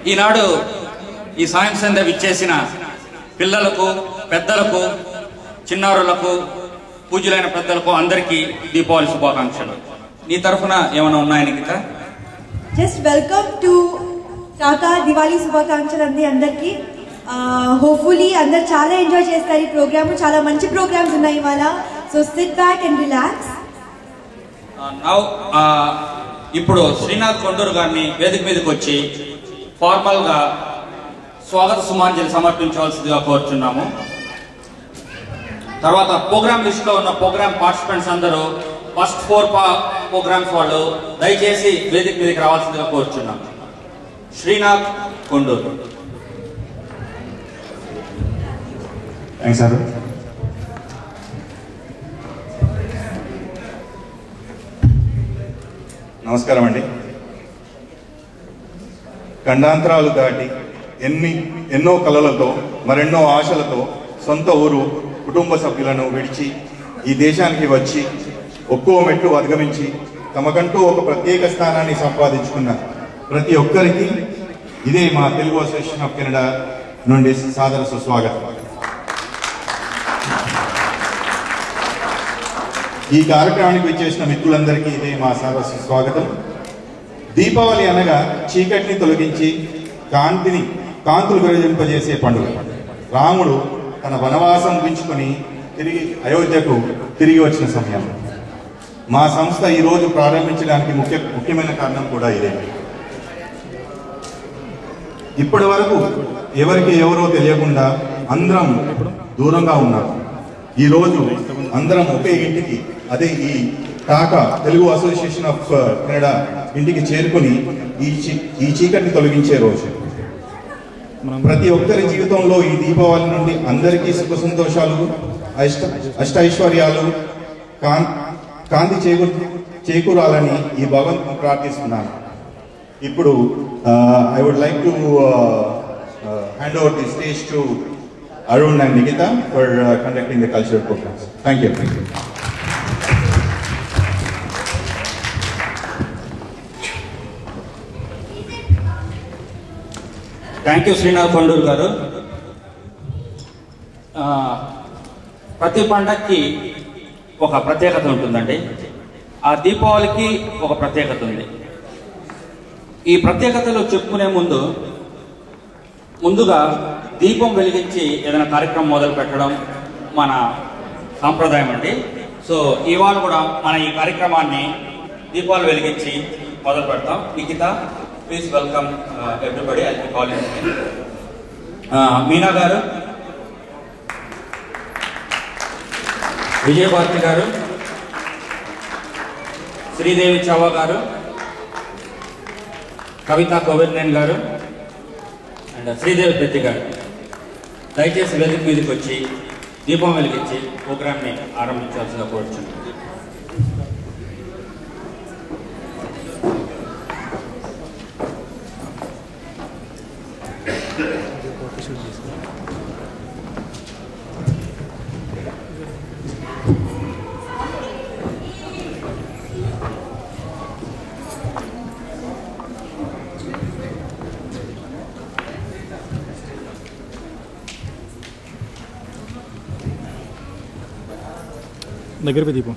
ఈనాడు ఈ సాయం సంధ్య విచ్చేసిన పిల్లలకు, పెద్దలకు, చిన్నారులకు, పూజ్యులైన పెద్దలకు అందరికీ దీపావళి శుభాకాంక్షలు. నీ తరఫున ఏమైనా ఉన్నాయా Nikhita? Just welcome to Tata Diwali శుభాకాంక్షలు అండి అందరికీ. హోప్ఫుల్లీ అందరు చాలా ఎంజాయ్ చేస్తారు ఈ ప్రోగ్రామ్. చాలా మంచి ప్రోగ్రామ్స్ ఉన్నాయి ఇవాళ. So SIT back and relax. ఇప్పుడు శ్రీనాథ్ కొండూరు గారిని వేదిక మీదకి వచ్చి ఫార్మల్ గా స్వాగత సుమాంజలి సమర్పించవలసిందిగా కోరుచున్నాము. తర్వాత ప్రోగ్రామ్ లిస్ట్ లో ఉన్న ప్రోగ్రామ్ పార్టిసిపెంట్స్ అందరూ ఫస్ట్ 4 ప్రోగ్రామ్స్ వాళ్ళు దయచేసి వేదిక మీదకి రావాల్సిందిగా కోరుచున్నాము. శ్రీనాథ్ కొండూరు. Thanks sir. నమస్కారం అండి. ఖండాంతరాలు దాటి ఎన్నో కలలతో మరెన్నో ఆశలతో సొంత ఊరు, కుటుంబ సభ్యులను విడిచి ఈ దేశానికి వచ్చి ఒక్కో మెట్టు అధిగమించి తమకంటూ ఒక ప్రత్యేక స్థానాన్ని సంపాదించుకున్న ప్రతి ఒక్కరికి ఇదే మా తెలుగు అసోసియేషన్ ఆఫ్ కెనడా నుండి సాదర సుస్వాగతం. ఈ కార్యక్రమానికి విచ్చేసిన మిత్రులందరికీ ఇదే మా సాదర సుస్వాగతం. దీపావళి అనగా చీకటిని తొలగించి కాంతులు విరజింపజేసే పండుగ. రాముడు తన వనవాసం ముగించుకొని తిరిగి అయోధ్యకు తిరిగి వచ్చిన సమయం. మా సంస్థ ఈరోజు ప్రారంభించడానికి ముఖ్యమైన కారణం కూడా ఇదే. ఇప్పటి వరకు ఎవరికి ఎవరో తెలియకుండా అందరం దూరంగా ఉన్నారు. ఈరోజు అందరం ఒకే ఇంటికి, అదే ఈ Tata Telugu association of Canada ఇంటికి చేరుకుని ఈ చీకటిని తొలగించే రోజు. ప్రతి ఒక్కరి జీవితంలో ఈ దీపావళి నుండి అందరికీ సుఖ సంతోషాలు, అష్టైశ్వర్యాలు, కాంతి చేకూరాలని ఈ భగవంతుని ప్రార్థిస్తున్నాను. ఇప్పుడు I would like to hand over the stage to Arun and Nikita for conducting the cultural programs. Thank you. Thank you Srinath Konduru గారు. ప్రతి పండగకి ఒక ప్రత్యేకత ఉంటుందండి. ఆ దీపావళికి ఒక ప్రత్యేకత ఉంది. ఈ ప్రత్యేకతలు చెప్పుకునే ముందుగా దీపం వెలిగించి ఏదైనా కార్యక్రమం మొదలు పెట్టడం మన సాంప్రదాయం అండి. సో ఇవాళ కూడా మన ఈ కార్యక్రమాన్ని దీపాలు వెలిగించి మొదలు పెడతాం. Nikhita, please welcome everybody. I will call you. Meena గారు, విజయభారతి గారు, శ్రీదేవి చౌవా గారు, కవిత కోవిందన్ గారు అండ్ శ్రీదేవి పెద్ది గారు దయచేసి వేదిక మీదకి వచ్చి దీపం వెలిగించి ప్రోగ్రామ్ని ఆరంభించాల్సిందిగా కోరుచున్నాను. దగ్గర దీపం.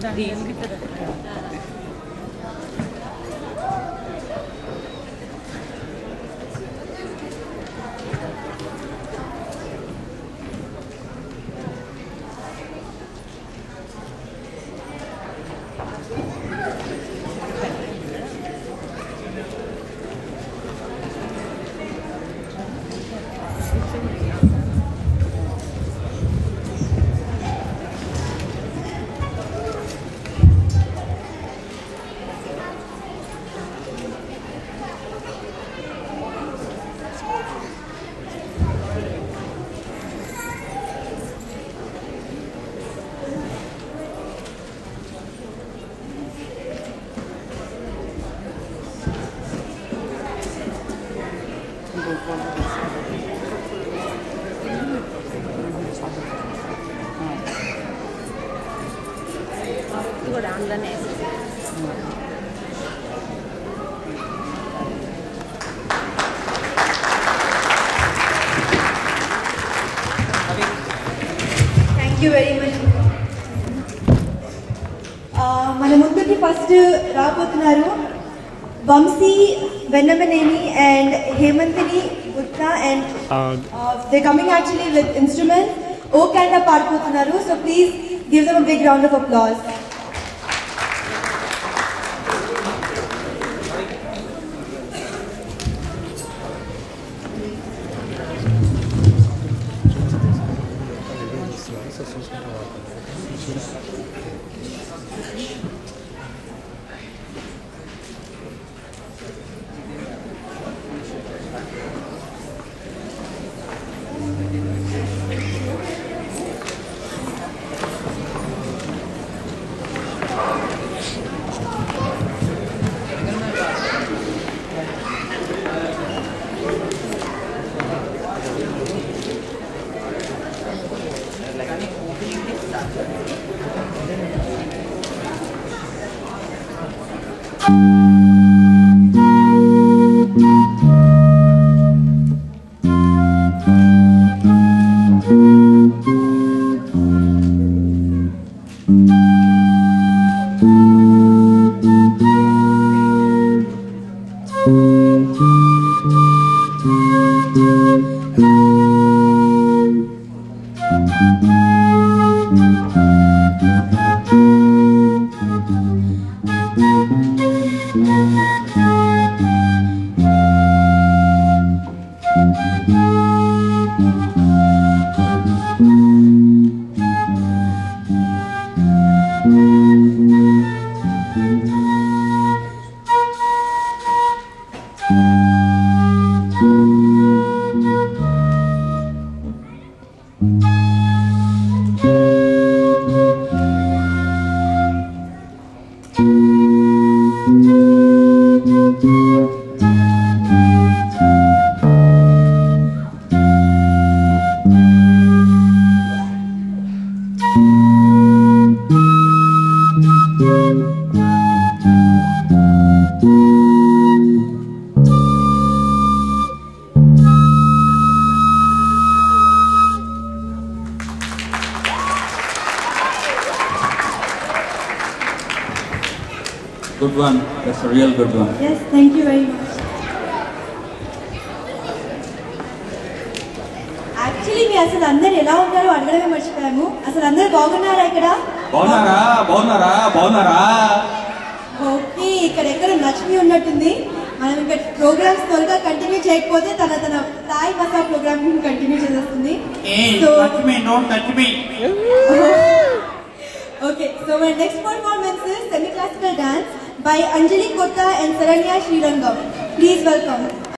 Thank you very much. మన ముందుకి ఫస్ట్ రాబోతున్నారు Vamshi Vennamaneni and Hemanthini Gupta and they're coming actually with instruments. ఓక్ అండ్ పాడుతున్నారు. So please give them a big round of applause. Good one. That's a real good one. Yes, thank you very much. Actually, we అసలు అందరు ఎలా ఉన్నారో అడగడమే మర్చిపోయాము. అసలు అందరు బాగున్నారా ఇక్కడ? బాగున్నారా? ఓకే, ఇక్కడ ఎక్కడ లక్ష్మి ఉన్నట్టుంది. మనం ఇంకా ప్రోగ్రామ్స్ త్వరగా కంటిన్యూ చేయకపోతే తన తాయి మసా ప్రోగ్రామ్ కంటిన్యూ చేస్తుంది. Okay, so my next performance is semi-classical dance by Anjali Kotta and Saranya Srirangam. Please welcome.